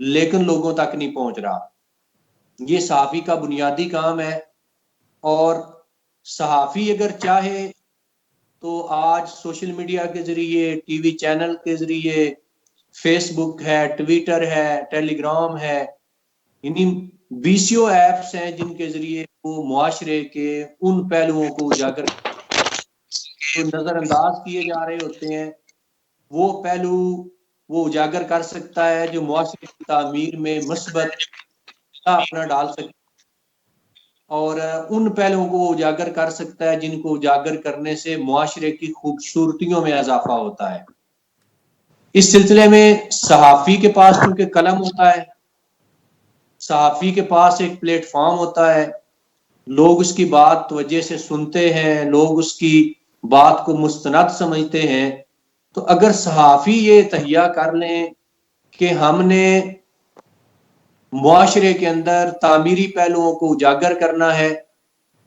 لیکن لوگوں تک نہیں پہنچ رہا. یہ صحافی کا بنیادی کام ہے. اور صحافی اگر چاہے تو آج سوشل میڈیا کے ذریعے، ٹی وی چینل کے ذریعے، فیس بک ہے، ٹویٹر ہے، ٹیلی گرام ہے، انہیں ویسیو ایپس ہیں جن کے ذریعے وہ معاشرے کے ان پہلوؤں کو اجاگر نظر انداز کیے جا رہے ہوتے ہیں، وہ پہلو وہ اجاگر کر سکتا ہے جو معاشرے کی تعمیر میں مثبت اپنا ڈال سکتا ہے، اور ان پہلوؤں کو وہ اجاگر کر سکتا ہے جن کو اجاگر کرنے سے معاشرے کی خوبصورتیوں میں اضافہ ہوتا ہے. اس سلسلے میں صحافی کے پاس چونکہ قلم ہوتا ہے، صحافی کے پاس ایک پلیٹ فارم ہوتا ہے، لوگ اس کی بات توجہ سے سنتے ہیں، لوگ اس کی بات کو مستند سمجھتے ہیں. تو اگر صحافی یہ تہیہ کر لیں کہ ہم نے معاشرے کے اندر تعمیری پہلوؤں کو اجاگر کرنا ہے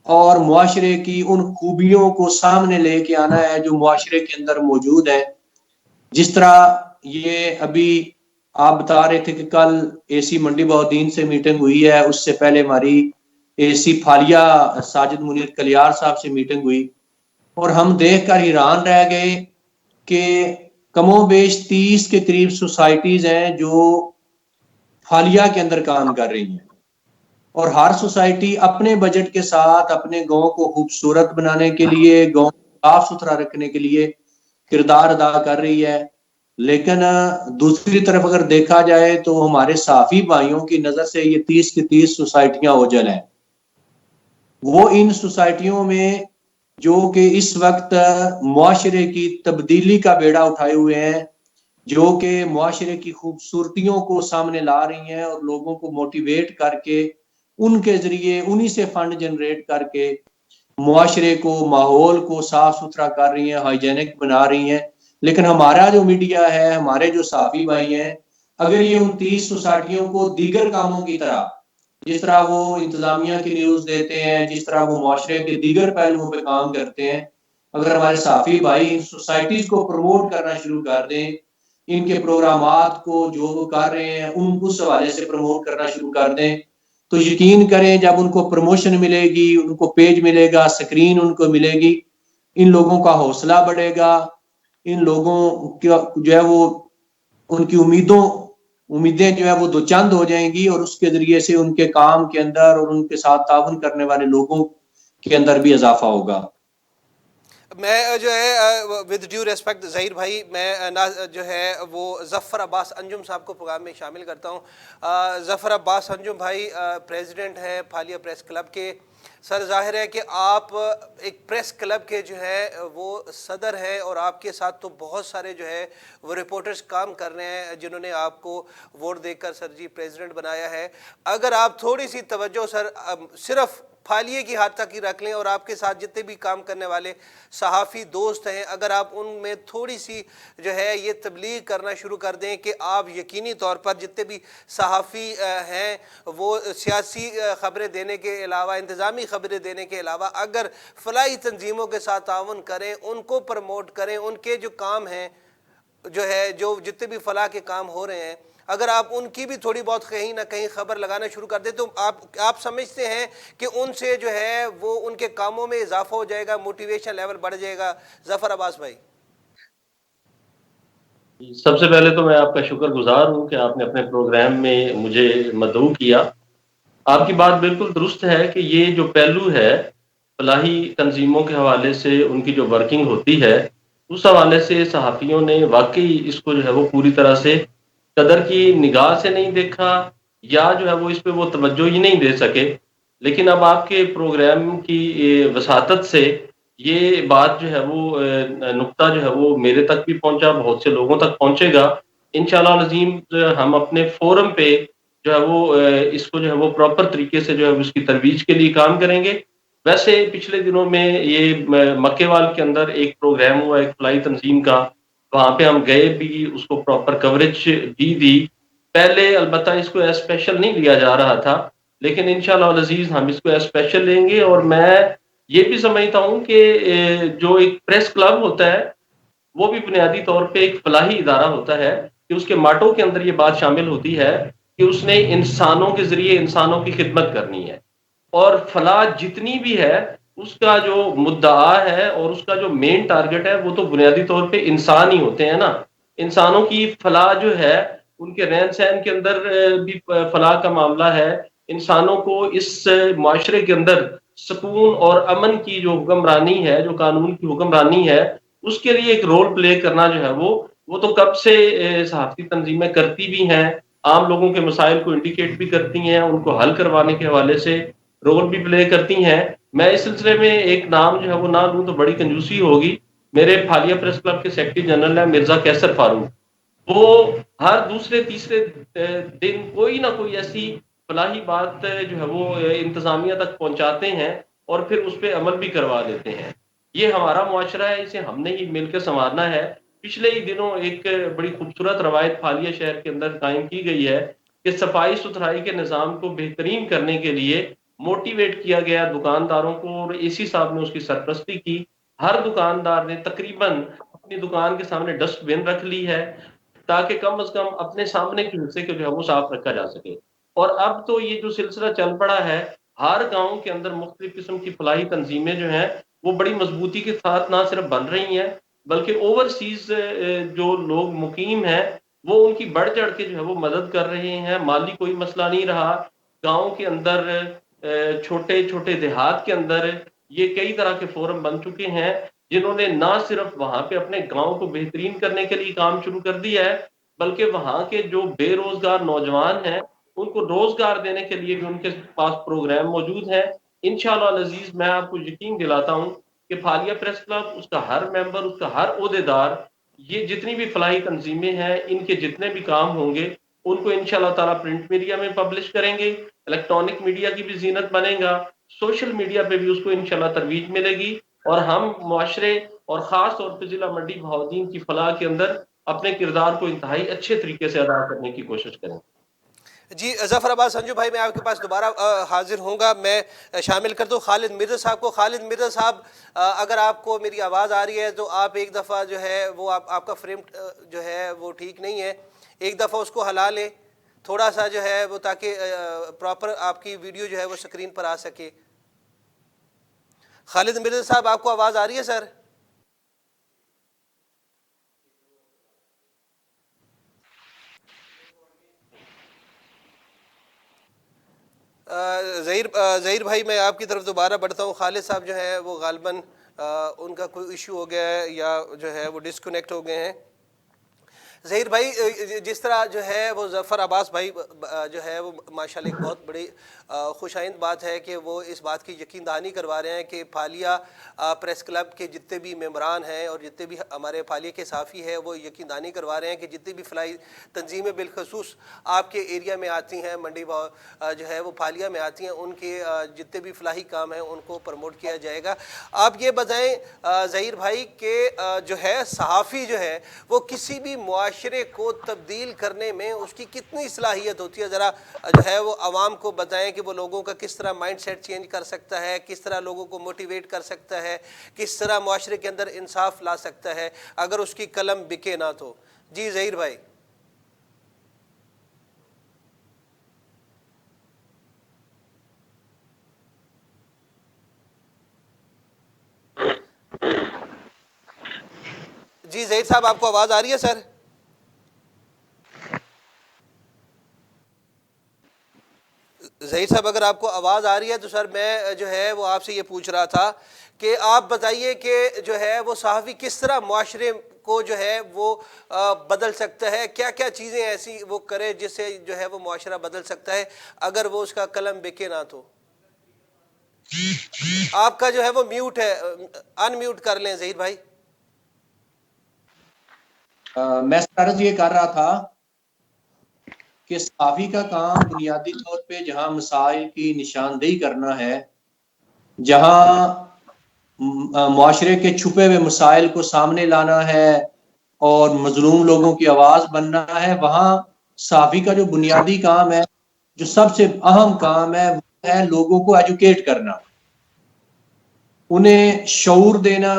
اور معاشرے کی ان خوبیوں کو سامنے لے کے آنا ہے جو معاشرے کے اندر موجود ہے. جس طرح یہ ابھی آپ بتا رہے تھے کہ کل اے سی منڈی بہودین سے میٹنگ ہوئی ہے، اس سے پہلے ہماری اے سی پھالیا ساجد منیر کلیار صاحب سے میٹنگ ہوئی، اور ہم دیکھ کر حیران رہ گئے کہ کم و بیش 30 کے قریب سوسائٹیز ہیں جو حالیہ کے اندر کام کر رہی ہیں، اور ہر سوسائٹی اپنے بجٹ کے ساتھ اپنے گاؤں کو خوبصورت بنانے کے لیے، گاؤں کو صاف ستھرا رکھنے کے لیے کردار ادا کر رہی ہے. لیکن دوسری طرف اگر دیکھا جائے تو ہمارے صحافی بھائیوں کی نظر سے یہ 30 کی 30 سوسائٹیاں اوجھل ہیں. وہ ان سوسائٹیوں میں جو کہ اس وقت معاشرے کی تبدیلی کا بیڑا اٹھائے ہوئے ہیں، جو کہ معاشرے کی خوبصورتیوں کو سامنے لا رہی ہیں اور لوگوں کو موٹیویٹ کر کے ان کے ذریعے انہی سے فنڈ جنریٹ کر کے معاشرے کو، ماحول کو صاف ستھرا کر رہی ہیں، ہائیجینک بنا رہی ہیں. لیکن ہمارا جو میڈیا ہے، ہمارے جو صحافی بھائی ہیں، اگر یہ ان 30 سوسائٹیوں کو دیگر کاموں کی طرح، جس طرح وہ انتظامیہ کی نیوز دیتے ہیں، جس طرح وہ معاشرے کے دیگر پہلوؤں پہ کام کرتے ہیں، اگر ہمارے صحافی بھائی ان سوسائٹیز کو پروموٹ کرنا شروع کر دیں، ان کے پروگرامات کو جو وہ کر رہے ہیں ان اس حوالے سے پروموٹ کرنا شروع کر دیں، تو یقین کریں جب ان کو پروموشن ملے گی، ان کو پیج ملے گا، سکرین ان کو ملے گی، ان لوگوں کا حوصلہ بڑھے گا، ان لوگوں جو ہے وہ ان کی امیدیں جو ہے وہ دو چند ہو جائیں گی، اور اس کے ذریعے سے ان کے کام کے اندر اور ان کے ساتھ تعاون کرنے والے لوگوں کے اندر بھی اضافہ ہوگا. میں جو ہے ود ڈیو ریسپیکٹ ظہیر بھائی، میں جو ہے وہ ظفر عباس انجم صاحب کو پروگرام میں شامل کرتا ہوں. ظفر عباس انجم بھائی پریزیڈنٹ ہیں پھالیا پریس کلب کے. سر ظاہر ہے کہ آپ ایک پریس کلب کے جو ہے وہ صدر ہیں، اور آپ کے ساتھ تو بہت سارے جو ہے وہ رپورٹرز کام کر رہے ہیں جنہوں نے آپ کو ووٹ دے کر سر جی پریزیڈنٹ بنایا ہے. اگر آپ تھوڑی سی توجہ سر صرف پھالیے کی حد تک ہی رکھ لیں، اور آپ کے ساتھ جتنے بھی کام کرنے والے صحافی دوست ہیں، اگر آپ ان میں تھوڑی سی جو ہے یہ تبلیغ کرنا شروع کر دیں کہ آپ یقینی طور پر جتنے بھی صحافی ہیں وہ سیاسی خبریں دینے کے علاوہ، انتظامی خبریں دینے کے علاوہ اگر فلاحی تنظیموں کے ساتھ تعاون کریں، ان کو پروموٹ کریں، ان کے جو کام ہیں جو ہے جو جتنے بھی فلاح کے کام ہو رہے ہیں، اگر آپ ان کی بھی تھوڑی بہت کہیں نہ کہیں خبر لگانا شروع کر دیں تو آپ سمجھتے ہیں کہ ان سے جو ہے وہ ان کے کاموں میں اضافہ ہو جائے گا، موٹیویشن لیول بڑھ جائے گا. ظفر عباس بھائی. سب سے پہلے تو میں آپ کا شکر گزار ہوں کہ آپ نے اپنے پروگرام میں مجھے مدعو کیا. آپ کی بات بالکل درست ہے کہ یہ جو پہلو ہے فلاحی تنظیموں کے حوالے سے ان کی جو ورکنگ ہوتی ہے، اس حوالے سے صحافیوں نے واقعی اس کو جو ہے وہ پوری طرح سے قدر کی نگاہ سے نہیں دیکھا، یا جو ہے وہ اس پہ وہ توجہ ہی نہیں دے سکے. لیکن اب آپ کے پروگرام کی وساطت سے یہ بات جو ہے وہ نقطہ جو ہے وہ میرے تک بھی پہنچا، بہت سے لوگوں تک پہنچے گا. انشاءاللہ العظیم ہم اپنے فورم پہ جو ہے وہ اس کو جو ہے وہ پراپر طریقے سے جو ہے اس کی ترویج کے لیے کام کریں گے. ویسے پچھلے دنوں میں یہ مکے وال کے اندر ایک پروگرام ہوا ایک فلاحی تنظیم کا، وہاں پہ ہم گئے بھی، اس کو پراپر کوریج بھی دی. پہلے البتہ اس کو اسپیشل نہیں لیا جا رہا تھا، لیکن انشاءاللہ العزیز ہم اس کو اسپیشل لیں گے. اور میں یہ بھی سمجھتا ہوں کہ جو ایک پریس کلب ہوتا ہے وہ بھی بنیادی طور پہ ایک فلاحی ادارہ ہوتا ہے، کہ اس کے ماٹو کے اندر یہ بات شامل ہوتی ہے کہ اس نے انسانوں کے ذریعے انسانوں کی خدمت کرنی ہے، اور فلاح جتنی بھی ہے اس کا جو مدعا ہے اور اس کا جو مین ٹارگٹ ہے وہ تو بنیادی طور پہ انسان ہی ہوتے ہیں نا. انسانوں کی فلاح جو ہے ان کے رہن سہن کے اندر بھی فلاح کا معاملہ ہے. انسانوں کو اس معاشرے کے اندر سکون اور امن کی جو حکمرانی ہے، جو قانون کی حکمرانی ہے، اس کے لیے ایک رول پلے کرنا جو ہے وہ تو کب سے صحافتی تنظیمیں کرتی بھی ہیں، عام لوگوں کے مسائل کو انڈیکیٹ بھی کرتی ہیں، ان کو حل کروانے کے حوالے سے رول بھی پلے کرتی ہیں. میں اس سلسلے میں ایک نام جو ہے وہ نہ لوں تو بڑی کنجوسی ہوگی. میرے پھالیہ پریس کلب کے سیکرٹری جنرل ہیں مرزا کیسر فاروق. وہ ہر دوسرے تیسرے دن کوئی نہ کوئی ایسی فلاحی بات جو ہے وہ انتظامیہ تک پہنچاتے ہیں اور پھر اس پہ عمل بھی کروا دیتے ہیں. یہ ہمارا معاشرہ ہے، اسے ہم نے ہی مل کے سنوارنا ہے. پچھلے ہی دنوں ایک بڑی خوبصورت روایت پھالیہ شہر کے اندر قائم کی گئی ہے کہ صفائی ستھرائی کے نظام کو بہترین کرنے کے لیے موٹیویٹ کیا گیا دکانداروں کو، اور اے سی صاحب نے اس کی سرپرستی کی. ہر دکاندار نے تقریباً اپنی دکان کے سامنے ڈسٹ بن رکھ لی ہے تاکہ کم از کم اپنے سامنے کے حصے کو جو ہے وہ صاف رکھا جا سکے. اور اب تو یہ جو سلسلہ چل پڑا ہے، ہر گاؤں کے اندر مختلف قسم کی فلاحی تنظیمیں جو ہیں وہ بڑی مضبوطی کے ساتھ نہ صرف بن رہی ہیں بلکہ اوورسیز جو لوگ مقیم ہیں وہ ان کی بڑھ چڑھ کے جو ہے وہ مدد کر رہے ہیں. مالی کوئی مسئلہ نہیں رہا. گاؤں کے اندر چھوٹے چھوٹے دیہات کے اندر یہ کئی طرح کے فورم بن چکے ہیں جنہوں نے نہ صرف وہاں پہ اپنے گاؤں کو بہترین کرنے کے لیے کام شروع کر دیا ہے بلکہ وہاں کے جو بے روزگار نوجوان ہیں ان کو روزگار دینے کے لیے بھی ان کے پاس پروگرام موجود ہیں. انشاءاللہ العزیز میں آپ کو یقین دلاتا ہوں کہ پھالیہ پریس کلب، اس کا ہر ممبر، اس کا ہر عہدیدار، یہ جتنی بھی فلاحی تنظیمیں ہیں ان کے جتنے بھی کام ہوں گے ان کو انشاءاللہ تعالیٰ پرنٹ میڈیا میں پبلش کریں گے، الیکٹرانک میڈیا کی بھی زینت بنے گا، سوشل میڈیا پہ بھی اس کو انشاءاللہ ترویج ملے گی، اور ہم معاشرے اور خاص طور پہ ضلع منڈی بہاؤالدین کی فلاح کے اندر اپنے کردار کو انتہائی اچھے طریقے سے ادا کرنے کی کوشش کریں. جی ظفر آباد سنجو بھائی، میں آپ کے پاس دوبارہ حاضر ہوں گا. میں شامل کر دوں خالد مرزا صاحب کو. خالد مرزا صاحب، اگر آپ کو میری آواز آ رہی ہے تو آپ ایک دفعہ جو ہے وہ آپ کا فریم جو ہے وہ ٹھیک نہیں ہے، ایک دفعہ اس کو ہلا لیں تھوڑا سا جو ہے وہ، تاکہ پراپر آپ کی ویڈیو جو ہے وہ سکرین پر آ سکے. خالد مرزا صاحب، آپ کو آواز آ رہی ہے سر؟ ظہیر بھائی، میں آپ کی طرف دوبارہ بڑھتا ہوں. خالد صاحب جو ہے وہ غالباً ان کا کوئی ایشو ہو گیا ہے یا جو ہے وہ ڈسکنیکٹ ہو گئے ہیں. ظہیر بھائی، جس طرح جو ہے وہ ظفر عباس بھائی جو ہے وہ ماشاءاللہ ایک بہت بڑی خوش آئند بات ہے کہ وہ اس بات کی یقین دہانی کروا رہے ہیں کہ پھالیہ پریس کلب کے جتنے بھی ممبران ہیں اور جتنے بھی ہمارے پھالیہ کے صحافی ہیں وہ یقین دہانی کروا رہے ہیں کہ جتنی بھی فلاحی تنظیمیں بالخصوص آپ کے ایریا میں آتی ہیں، منڈی جو ہے وہ پھالیہ میں آتی ہیں، ان کے جتنے بھی فلاحی کام ہیں ان کو پروموٹ کیا جائے گا. آپ یہ بتائیں ظہیر بھائی کہ جو ہے صحافی جو ہے وہ کسی بھی معاشرے کو تبدیل کرنے میں اس کی کتنی صلاحیت ہوتی ہے؟ ذرا جو ہے وہ عوام کو بتائیں کہ وہ لوگوں کا کس طرح مائنڈ سیٹ چینج کر سکتا ہے، کس طرح لوگوں کو موٹیویٹ کر سکتا ہے، کس طرح معاشرے کے اندر انصاف لا سکتا ہے اگر اس کی قلم بکے نہ تو. جی ظہیر بھائی. جی ظہیر صاحب، آپ کو آواز آ رہی ہے سر؟ ظہیر صاحب، اگر آپ کو آواز آ رہی ہے تو سر میں جو ہے وہ آپ سے یہ پوچھ رہا تھا کہ آپ بتائیے کہ جو ہے وہ صحافی کس طرح معاشرے کو جو ہے وہ بدل سکتا ہے، کیا کیا چیزیں ایسی وہ کرے جس سے جو ہے وہ معاشرہ بدل سکتا ہے اگر وہ اس کا قلم بکے نہ تو. آپ کا جو ہے وہ میوٹ ہے، ان میوٹ کر لیں ظہیر بھائی. میں عرض یہ کر رہا تھا کہ صحافی کا کام بنیادی طور پہ جہاں مسائل کی نشاندہی کرنا ہے، جہاں معاشرے کے چھپے ہوئے مسائل کو سامنے لانا ہے اور مظلوم لوگوں کی آواز بننا ہے، وہاں صحافی کا جو بنیادی کام ہے، جو سب سے اہم کام ہے، وہ ہے لوگوں کو ایجوکیٹ کرنا، انہیں شعور دینا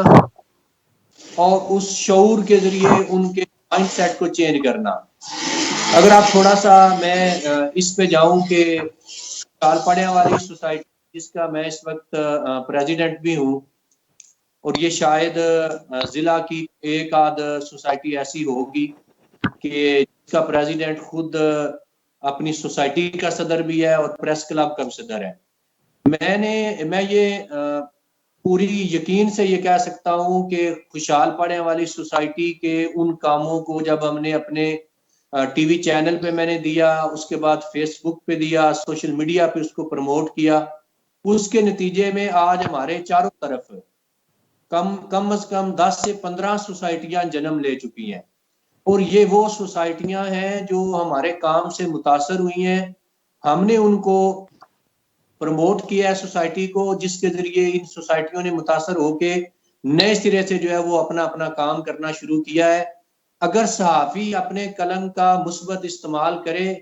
اور اس شعور کے ذریعے ان کے مائنڈ سیٹ کو چینج کرنا. اگر آپ تھوڑا سا میں اس پہ جاؤں کہ خوشحال پڑھنے والی سوسائٹی جس کا میں اس وقت پریزیڈنٹ بھی ہوں، اور یہ شاید ضلع کی ایک آدھ سوسائٹی ایسی ہوگی کہ جس کا پریزیڈنٹ خود اپنی سوسائٹی کا صدر بھی ہے اور پریس کلب کا بھی صدر ہے. میں یہ پوری یقین سے یہ کہہ سکتا ہوں کہ خوشحال پڑھنے والی سوسائٹی کے ان کاموں کو جب ہم نے اپنے ٹی وی چینل پہ میں نے دیا، اس کے بعد فیس بک پہ دیا، سوشل میڈیا پہ اس کو پروموٹ کیا، اس کے نتیجے میں آج ہمارے چاروں طرف کم از کم 10 سے 15 سوسائٹیاں جنم لے چکی ہیں. اور یہ وہ سوسائٹیاں ہیں جو ہمارے کام سے متاثر ہوئی ہیں. ہم نے ان کو پروموٹ کیا ہے سوسائٹی کو، جس کے ذریعے ان سوسائٹیوں نے متاثر ہو کے نئے سرے سے جو ہے وہ اپنا کام کرنا شروع کیا ہے. اگر صحافی اپنے قلم کا مثبت استعمال کرے،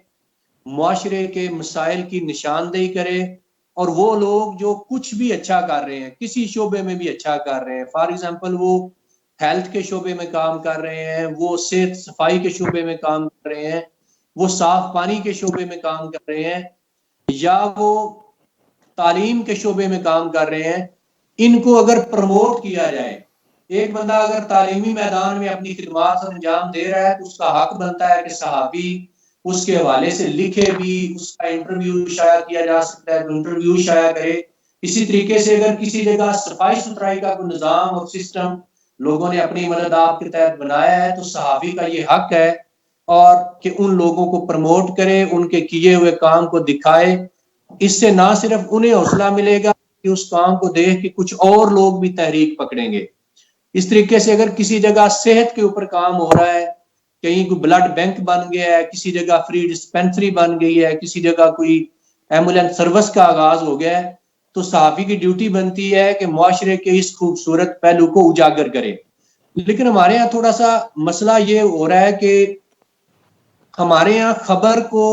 معاشرے کے مسائل کی نشاندہی کرے، اور وہ لوگ جو کچھ بھی اچھا کر رہے ہیں، کسی شعبے میں بھی اچھا کر رہے ہیں، فار ایگزامپل وہ ہیلتھ کے شعبے میں کام کر رہے ہیں، وہ صحت صفائی کے شعبے میں کام کر رہے ہیں، وہ صاف پانی کے شعبے میں کام کر رہے ہیں، یا وہ تعلیم کے شعبے میں کام کر رہے ہیں، ان کو اگر پروموٹ کیا جائے. ایک بندہ اگر تعلیمی میدان میں اپنی خدمات انجام دے رہا ہے تو اس کا حق بنتا ہے کہ صحافی اس کے حوالے سے لکھے بھی، اس کا انٹرویو شائع کیا جا سکتا ہے تو انٹرویو شائع کرے. اسی طریقے سے اگر کسی جگہ صفائی ستھرائی کا کوئی نظام اور سسٹم لوگوں نے اپنی مدد آپ کے تحت بنایا ہے تو صحافی کا یہ حق ہے اور کہ ان لوگوں کو پروموٹ کرے، ان کے کیے ہوئے کام کو دکھائے. اس سے نہ صرف انہیں حوصلہ ملے گا کہ اس کام کو دیکھ کے کچھ اور لوگ بھی تحریک پکڑیں گے. اس طریقے سے اگر کسی جگہ صحت کے اوپر کام ہو رہا ہے، کہیں کوئی بلڈ بینک بن گیا ہے، کسی جگہ فری ڈسپینسری بن گئی ہے، کسی جگہ کوئی ایمبولینس سروس کا آغاز ہو گیا ہے، تو صحافی کی ڈیوٹی بنتی ہے کہ معاشرے کے اس خوبصورت پہلو کو اجاگر کرے. لیکن ہمارے ہاں تھوڑا سا مسئلہ یہ ہو رہا ہے کہ ہمارے ہاں خبر کو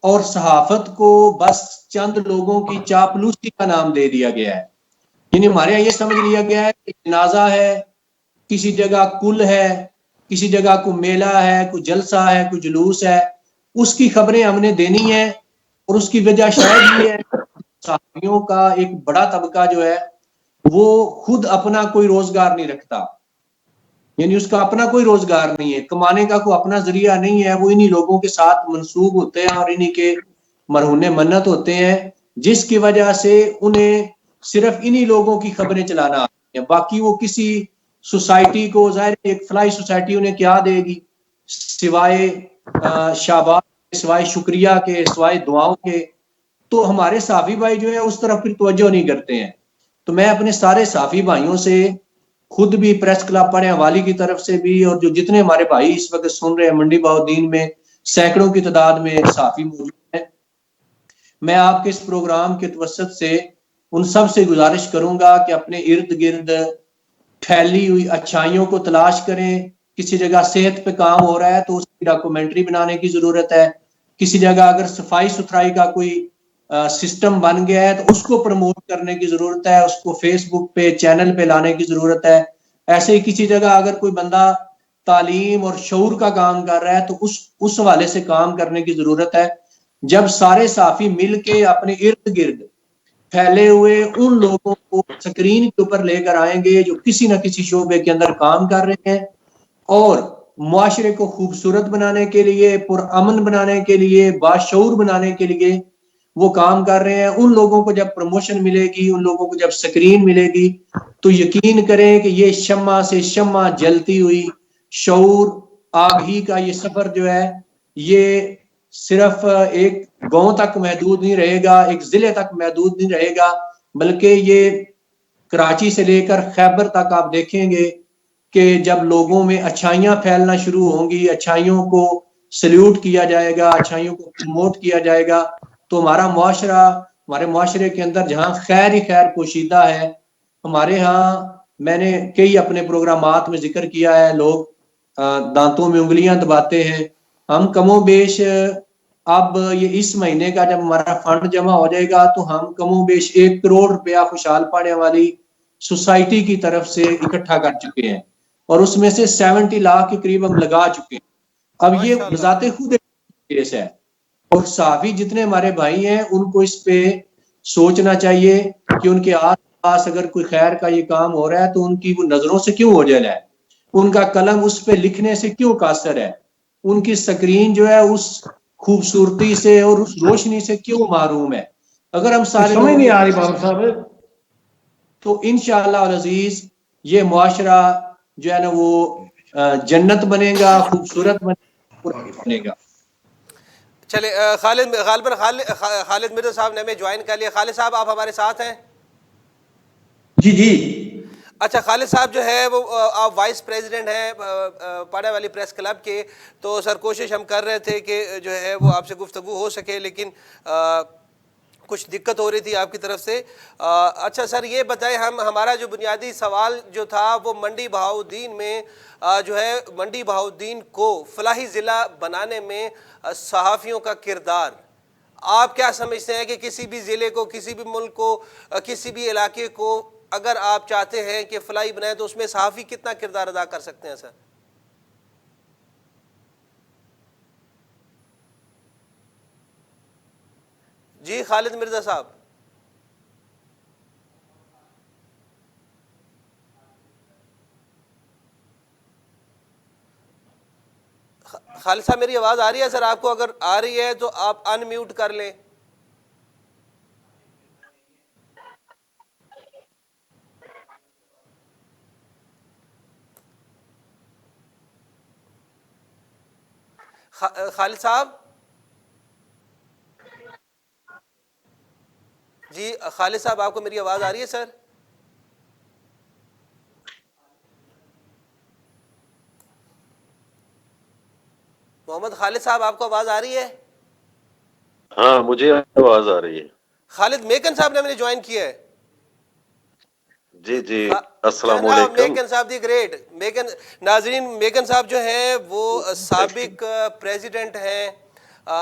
اور صحافت کو بس چند لوگوں کی چاپلوسی کا نام دے دیا گیا ہے. یعنی ہمارے یہاں یہ سمجھ لیا گیا ہے کہ جنازہ ہے، کسی جگہ کل ہے، کسی جگہ کوئی میلہ ہے، کوئی جلسہ ہے، کوئی جلوس ہے، اس کی خبریں ہم نے دینی ہیں. اور اس کی وجہ شاید یہ ہے صحافیوں کا ایک بڑا طبقہ جو ہے وہ خود اپنا کوئی روزگار نہیں رکھتا، یعنی اس کا اپنا کوئی روزگار نہیں ہے، کمانے کا کوئی اپنا ذریعہ نہیں ہے. وہ انہی لوگوں کے ساتھ منسوب ہوتے ہیں اور انہی کے مرہون منت ہوتے ہیں، جس کی وجہ سے انہیں صرف انہی لوگوں کی خبریں چلانا آتی ہیں. باقی وہ کسی سوسائٹی کو، ظاہر ایک فلاحی سوسائٹی انہیں کیا دے گی سوائے شاباش، سوائے شکریہ کے، سوائے دعاؤں کے. تو ہمارے صحافی بھائی جو ہے اس طرف پھر توجہ نہیں کرتے ہیں. تو میں اپنے سارے صحافی بھائیوں سے، خود بھی پریس کلب پڑھنے والی کی طرف سے بھی، اور جو جتنے ہمارے بھائی اس وقت سن رہے ہیں منڈی بہاؤالدین میں سینکڑوں کی تعداد میں صحافی موجود ہیں، میں آپ کے اس پروگرام کے توسط سے ان سب سے گزارش کروں گا کہ اپنے ارد گرد پھیلی ہوئی اچھائیوں کو تلاش کریں. کسی جگہ صحت پہ کام ہو رہا ہے تو اس کی ڈاکومنٹری بنانے کی ضرورت ہے. کسی جگہ اگر صفائی ستھرائی کا کوئی سسٹم بن گیا ہے تو اس کو پروموٹ کرنے کی ضرورت ہے، اس کو فیس بک پہ، چینل پہ لانے کی ضرورت ہے. ایسے ہی کسی جگہ اگر کوئی بندہ تعلیم اور شعور کا کام کر رہا ہے تو اس حوالے سے کام کرنے کی ضرورت ہے. جب سارے صحافی مل کے اپنے ارد گرد پھیلے ہوئے ان لوگوں کو سکرین کے اوپر لے کر آئیں گے جو کسی نہ کسی شعبے کے اندر کام کر رہے ہیں اور معاشرے کو خوبصورت بنانے کے لیے، پرامن بنانے کے لیے، باشعور بنانے کے لیے وہ کام کر رہے ہیں، ان لوگوں کو جب پروموشن ملے گی، ان لوگوں کو جب سکرین ملے گی، تو یقین کریں کہ یہ شمع سے شمع جلتی ہوئی شعور آگ ہی کا یہ سفر جو ہے یہ صرف ایک گاؤں تک محدود نہیں رہے گا، ایک ضلع تک محدود نہیں رہے گا، بلکہ یہ کراچی سے لے کر خیبر تک آپ دیکھیں گے کہ جب لوگوں میں اچھائیاں پھیلنا شروع ہوں گی، اچھائیوں کو سلیوٹ کیا جائے گا، اچھائیوں کو پروموٹ کیا جائے گا، تو ہمارا معاشرہ، ہمارے معاشرے کے اندر جہاں خیر ہی خیر پوشیدہ ہے. ہمارے ہاں میں نے کئی اپنے پروگرامات میں ذکر کیا ہے، لوگ دانتوں میں انگلیاں دباتے ہیں. ہم کم و بیش اب یہ اس مہینے کا جب ہمارا فنڈ جمع ہو جائے گا تو ہم کم و بیش 1 کروڑ روپیہ خوشحال پڑھنے والی سوسائٹی کی طرف سے اکٹھا کر چکے ہیں اور اس میں سے 70 لاکھ کے قریب ہم لگا چکے ہیں. اب یہ ماشاء اللہ. بذات خود کیس ہے. اور صحافی جتنے ہمارے بھائی ہیں ان کو اس پہ سوچنا چاہیے کہ ان کے آس پاس اگر کوئی خیر کا یہ کام ہو رہا ہے تو ان کی وہ نظروں سے کیوں اوجھل ہے, ان کا قلم اس پہ لکھنے سے کیوں قاصر ہے, ان کی سکرین جو ہے اس خوبصورتی سے اور اس روشنی سے کیوں محروم ہے. اگر ہم سارے سمجھ لوگ نہیں آ رہی بابا صاحب. تو انشاءاللہ العزیز یہ معاشرہ جو ہے نا وہ جنت بنے گا, خوبصورت بنے گا. چلے خالد مرزا صاحب نے ہمیں جوائن کر لیا. خالد صاحب آپ ہمارے ساتھ ہیں؟ جی جی. اچھا خالد صاحب جو ہے وہ آپ وائس پریزیڈنٹ ہیں پاڑے والی پریس کلب کے. تو سر کوشش ہم کر رہے تھے کہ جو ہے وہ آپ سے گفتگو ہو سکے, لیکن کچھ دقت ہو رہی تھی آپ کی طرف سے. اچھا سر یہ بتائیں, ہمارا جو بنیادی سوال جو تھا وہ منڈی بہاؤالدین میں جو ہے منڈی بہاؤالدین کو فلاحی ضلع بنانے میں صحافیوں کا کردار, آپ کیا سمجھتے ہیں کہ کسی بھی ضلع کو, کسی بھی ملک کو, کسی بھی علاقے کو اگر آپ چاہتے ہیں کہ فلاحی بنائیں تو اس میں صحافی کتنا کردار ادا کر سکتے ہیں سر؟ جی خالد مرزا صاحب. خالد صاحب میری آواز آ رہی ہے سر آپ کو؟ اگر آ رہی ہے تو آپ ان میوٹ کر لیں. خالد صاحب جی, خالد صاحب آپ کو میری آواز آ رہی ہے سر؟ محمد خالد صاحب آپ کو آواز آ رہی ہے؟ ہاں مجھے آواز آ رہی ہے. خالد میکن صاحب نے ہمیں جوائن کیا ہے. جی جی السلام جناب علیکم. میکن صاحب دی گریٹ. ناظرین میکن صاحب جو ہیں وہ سابق پریزیڈنٹ ہیں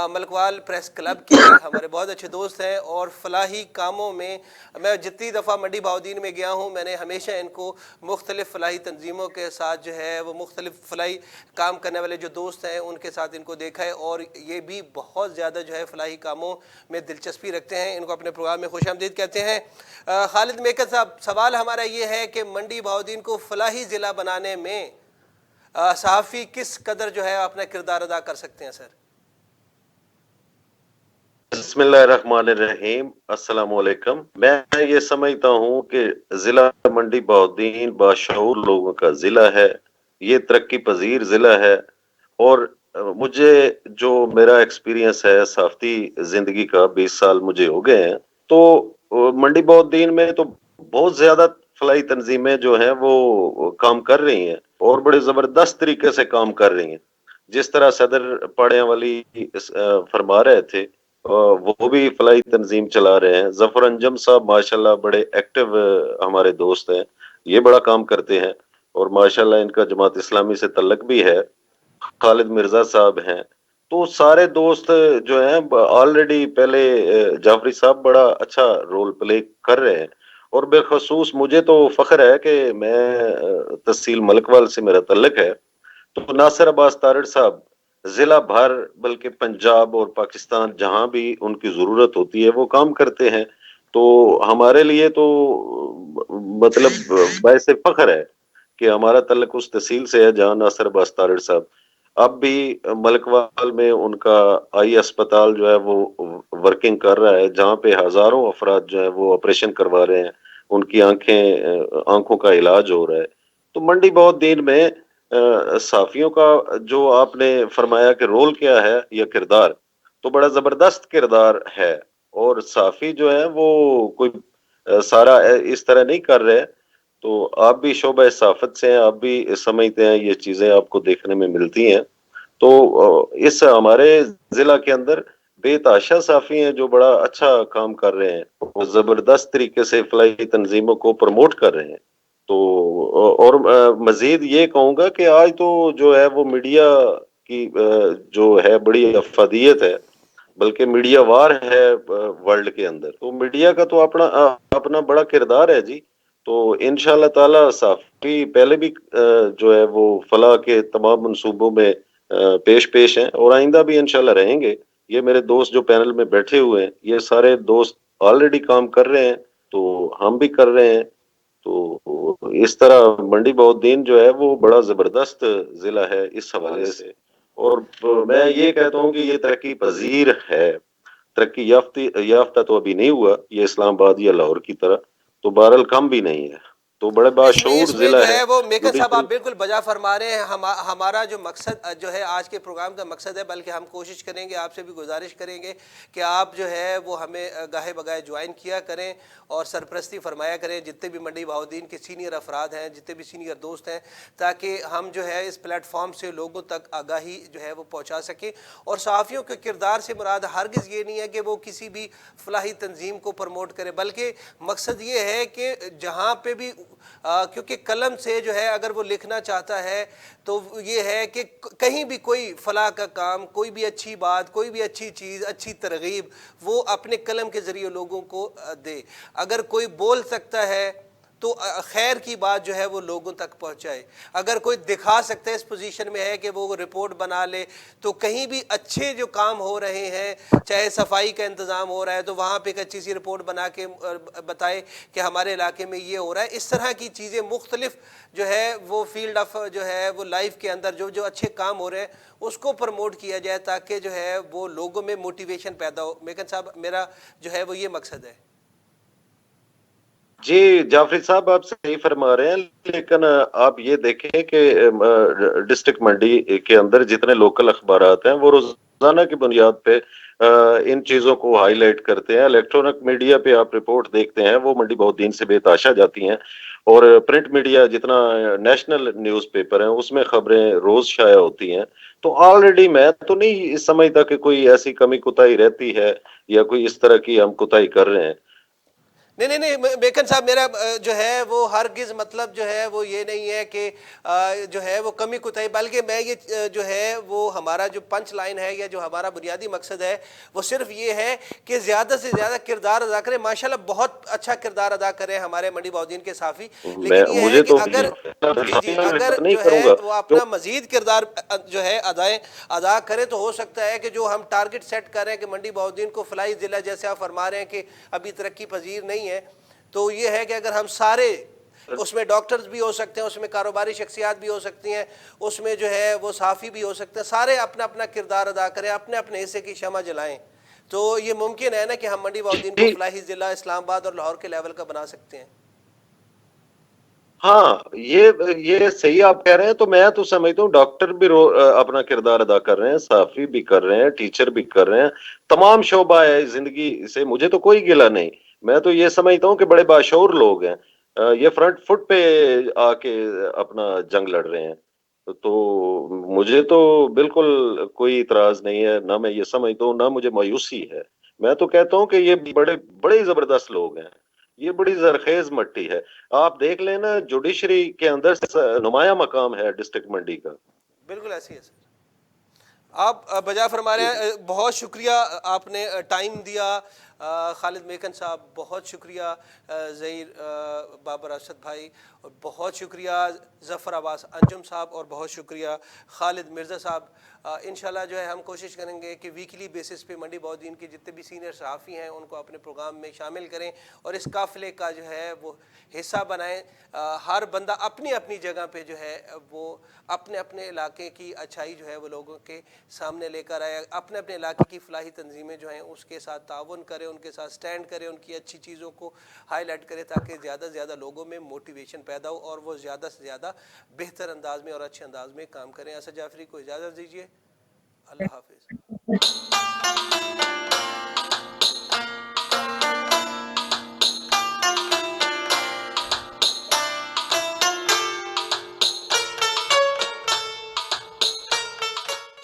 ملکوال پریس کلب کے, ہمارے بہت اچھے دوست ہیں, اور فلاحی کاموں میں میں جتنی دفعہ منڈی بہاؤالدین میں گیا ہوں میں نے ہمیشہ ان کو مختلف فلاحی تنظیموں کے ساتھ جو ہے وہ مختلف فلاحی کام کرنے والے جو دوست ہیں ان کے ساتھ ان کو دیکھا ہے, اور یہ بھی بہت زیادہ جو ہے فلاحی کاموں میں دلچسپی رکھتے ہیں. ان کو اپنے پروگرام میں خوش آمدید کہتے ہیں. خالد میکن صاحب سوال ہمارا یہ ہے کہ منڈی بہاؤالدین کو فلاحی ضلع بنانے میں صحافی کس قدر جو ہے اپنا کردار ادا کر سکتے ہیں سر؟ بسم اللہ الرحمن الرحیم. السلام علیکم. میں یہ سمجھتا ہوں کہ ضلع منڈی بہاؤالدین باشعور لوگوں کا ضلع ہے, یہ ترقی پذیر ضلع ہے, اور مجھے جو میرا ایکسپیرینس ہے صحافتی زندگی کا 20 سال مجھے ہو گئے ہیں, تو منڈی بہاؤالدین میں تو بہت زیادہ فلاحی تنظیمیں جو ہیں وہ کام کر رہی ہیں اور بڑے زبردست طریقے سے کام کر رہی ہیں. جس طرح صدر پاڑیاں والی فرما رہے تھے وہ بھی فلاحی تنظیم چلا رہے ہیں. ظفر انجم صاحب ماشاءاللہ بڑے ایکٹیو ہمارے دوست ہیں, یہ بڑا کام کرتے ہیں, اور ماشاءاللہ ان کا جماعت اسلامی سے تعلق بھی ہے. خالد مرزا صاحب ہیں, تو سارے دوست جو ہیں آلریڈی پہلے جعفری صاحب بڑا اچھا رول پلے کر رہے ہیں, اور بالخصوص مجھے تو فخر ہے کہ میں تحصیل ملکوال سے میرا تعلق ہے, تو ناصر عباس تارڑ صاحب ضلع بھر بلکہ پنجاب اور پاکستان جہاں بھی ان کی ضرورت ہوتی ہے وہ کام کرتے ہیں. تو ہمارے لیے تو مطلب باعث فخر ہے کہ ہمارا تعلق اس تحصیل سے ہے جہاں ناصر عباس تارڑ صاحب اب بھی ملکوال میں ان کا آئی اسپتال جو ہے وہ ورکنگ کر رہا ہے, جہاں پہ ہزاروں افراد جو ہے وہ آپریشن کروا رہے ہیں, ان کی آنکھوں کا علاج ہو رہا ہے. تو منڈی بہاؤالدین میں صحافیوں کا جو آپ نے فرمایا کہ رول کیا ہے یا کردار, تو بڑا زبردست کردار ہے, اور صحافی جو ہے وہ کوئی سارا اس طرح نہیں کر رہے. تو آپ بھی شعبہ صحافت سے ہیں, آپ بھی سمجھتے ہیں, یہ چیزیں آپ کو دیکھنے میں ملتی ہیں. تو اس ہمارے ضلع کے اندر بے تحاشا صحافی ہیں جو بڑا اچھا کام کر رہے ہیں, وہ زبردست طریقے سے فلاحی تنظیموں کو پروموٹ کر رہے ہیں. تو اور مزید یہ کہوں گا کہ آج تو جو ہے وہ میڈیا کی جو ہے بڑی افادیت ہے, بلکہ میڈیا وار ہے ورلڈ کے اندر. تو میڈیا کا تو اپنا بڑا کردار ہے جی. تو انشاءاللہ تعالی صحافی پہلے بھی جو ہے وہ فلاح کے تمام منصوبوں میں پیش ہیں اور آئندہ بھی انشاءاللہ رہیں گے. یہ میرے دوست جو پینل میں بیٹھے ہوئے ہیں یہ سارے دوست آلریڈی کام کر رہے ہیں تو ہم بھی کر رہے ہیں. تو اس طرح منڈی بہاؤالدین جو ہے وہ بڑا زبردست ضلع ہے اس حوالے سے. اور میں یہ کہتا ہوں کہ یہ ترقی پذیر ہے. ترقی یافتہ تو ابھی نہیں ہوا یہ اسلام آباد یا لاہور کی طرح, تو بہرحال کم بھی نہیں ہے. تو بڑے باشعور اس میں ضلع جو ہے. ہے وہ میکن صاحب آپ بالکل بجا فرما رہے ہیں. ہمارا جو مقصد جو ہے آج کے پروگرام کا مقصد ہے, بلکہ ہم کوشش کریں گے, آپ سے بھی گزارش کریں گے کہ آپ جو ہے وہ ہمیں گاہے بگاہے جوائن کیا کریں اور سرپرستی فرمایا کریں جتنے بھی منڈی بہاؤالدین کے سینئر افراد ہیں, جتنے بھی سینئر دوست ہیں, تاکہ ہم جو ہے اس پلیٹ فارم سے لوگوں تک آگاہی جو ہے وہ پہنچا سکیں. اور صحافیوں کے کردار سے مراد ہرگز یہ نہیں ہے کہ وہ کسی بھی فلاحی تنظیم کو پروموٹ کرے, بلکہ مقصد یہ ہے کہ جہاں پہ بھی کیونکہ قلم سے جو ہے اگر وہ لکھنا چاہتا ہے تو یہ ہے کہ کہیں بھی کوئی فلاح کا کام, کوئی بھی اچھی بات, کوئی بھی اچھی چیز, اچھی ترغیب وہ اپنے قلم کے ذریعے لوگوں کو دے. اگر کوئی بول سکتا ہے تو خیر کی بات جو ہے وہ لوگوں تک پہنچائے. اگر کوئی دکھا سکتا ہے اس پوزیشن میں ہے کہ وہ رپورٹ بنا لے, تو کہیں بھی اچھے جو کام ہو رہے ہیں, چاہے صفائی کا انتظام ہو رہا ہے تو وہاں پہ ایک اچھی سی رپورٹ بنا کے بتائے کہ ہمارے علاقے میں یہ ہو رہا ہے. اس طرح کی چیزیں مختلف جو ہے وہ فیلڈ آف جو ہے وہ لائف کے اندر جو اچھے کام ہو رہے ہیں اس کو پروموٹ کیا جائے, تاکہ جو ہے وہ لوگوں میں موٹیویشن پیدا ہو. میکن صاحب میرا جو ہے وہ یہ مقصد ہے. جی جعفری صاحب آپ صحیح فرما رہے ہیں, لیکن آپ یہ دیکھیں کہ ڈسٹرکٹ منڈی کے اندر جتنے لوکل اخبارات ہیں وہ روزانہ کی بنیاد پہ ان چیزوں کو ہائی لائٹ کرتے ہیں. الیکٹرانک میڈیا پہ آپ رپورٹ دیکھتے ہیں وہ منڈی بہاؤالدین سے بے تحاشا جاتی ہیں, اور پرنٹ میڈیا جتنا نیشنل نیوز پیپر ہیں اس میں خبریں روز شائع ہوتی ہیں. تو آلریڈی میں تو نہیں سمجھتا کہ کوئی ایسی کمی کوتاہی رہتی ہے یا کوئی اس طرح کی ہم کوتاہی کر رہے ہیں. نہیں میکن صاحب میرا جو ہے وہ ہرگز مطلب جو ہے وہ یہ نہیں ہے کہ جو ہے وہ کمی کوتاہی, بلکہ میں یہ جو ہے وہ ہمارا جو پنچ لائن ہے یا جو ہمارا بنیادی مقصد ہے وہ صرف یہ ہے کہ زیادہ سے زیادہ کردار ادا کریں. ماشاءاللہ بہت اچھا کردار ادا کریں ہمارے منڈی بہاؤالدین کے صحافی, لیکن یہ ہے مجھے کہ تو اگر جی اگر نہیں جو کروں ہے گا وہ اپنا مزید کردار جو ہے ادا کرے تو ہو سکتا ہے کہ جو ہم ٹارگٹ سیٹ کر رہے ہیں کہ منڈی بہاؤالدین کو فلاحی ضلع جیسے آپ فرما رہے ہیں کہ ابھی ترقی پذیر نہیں ہے, تو یہ ہے کہ اگر ہم سارے اس میں ڈاکٹرز بھی ہو سکتے ہیں, اس میں کاروباری شخصیات بھی ہو سکتی ہیں, اس میں جو ہے وہ صحافی بھی ہو سکتے ہیں, سارے اپنا اپنا کردار ادا کریں, اپنے اپنے حصے کی شمع جلائیں, تو یہ ممکن ہے نا کہ ہم منڈی بہاؤالدین کو فلاحی ضلع اسلام آباد اور لاہور کے لیول کا بنا سکتے ہیں. ہاں یہ صحیح آپ کہہ رہے ہیں. تو میں تو سمجھتا ہوں ڈاکٹر بھی اپنا کردار ادا کر رہے ہیں, صحافی بھی کر رہے ہیں, ٹیچر بھی کر رہے ہیں, تمام شعبہ ہے زندگی سے مجھے تو کوئی گلہ نہیں. میں تو یہ سمجھتا ہوں کہ بڑے باشعور لوگ ہیں, یہ فرنٹ فٹ پہ آ کے اپنا جنگ لڑ رہے ہیں. تو مجھے تو بالکل کوئی اعتراض نہیں ہے, نہ میں یہ سمجھتا ہوں, نہ مجھے مایوسی ہے. میں تو کہتا ہوں کہ یہ بڑے زبردست لوگ ہیں, یہ بڑی زرخیز مٹی ہے. آپ دیکھ لیں نا جوڈیشری کے اندر نمایاں مقام ہے ڈسٹرکٹ منڈی کا. بالکل ایسی ہے سر, آپ بجا فرما رہے ہیں. بہت شکریہ آپ نے ٹائم دیا خالد میکن صاحب, بہت شکریہ ظہیر بابر اسد بھائی, اور بہت شکریہ ظفر عباس انجم صاحب, اور بہت شکریہ خالد مرزا صاحب. انشاءاللہ جو ہے ہم کوشش کریں گے کہ ویکلی بیسس پہ منڈی بہاؤالدین کے جتنے بھی سینئر صحافی ہیں ان کو اپنے پروگرام میں شامل کریں اور اس قافلے کا جو ہے وہ حصہ بنائیں. ہر بندہ اپنی اپنی جگہ پہ جو ہے وہ اپنے اپنے علاقے کی اچھائی جو ہے وہ لوگوں کے سامنے لے کر آئے, اپنے اپنے علاقے کی فلاحی تنظیمیں جو ہیں اس کے ساتھ تعاون کرے, ان کے ساتھ سٹینڈ کرے, ان کی اچھی چیزوں کو ہائی لائٹ کرے, تاکہ زیادہ سے زیادہ لوگوں میں موٹیویشن پیدا ہو اور وہ زیادہ سے زیادہ بہتر انداز میں اور اچھے انداز میں کام کریں. اسد جعفری کو اجازت دیجیے, اللہ حافظ.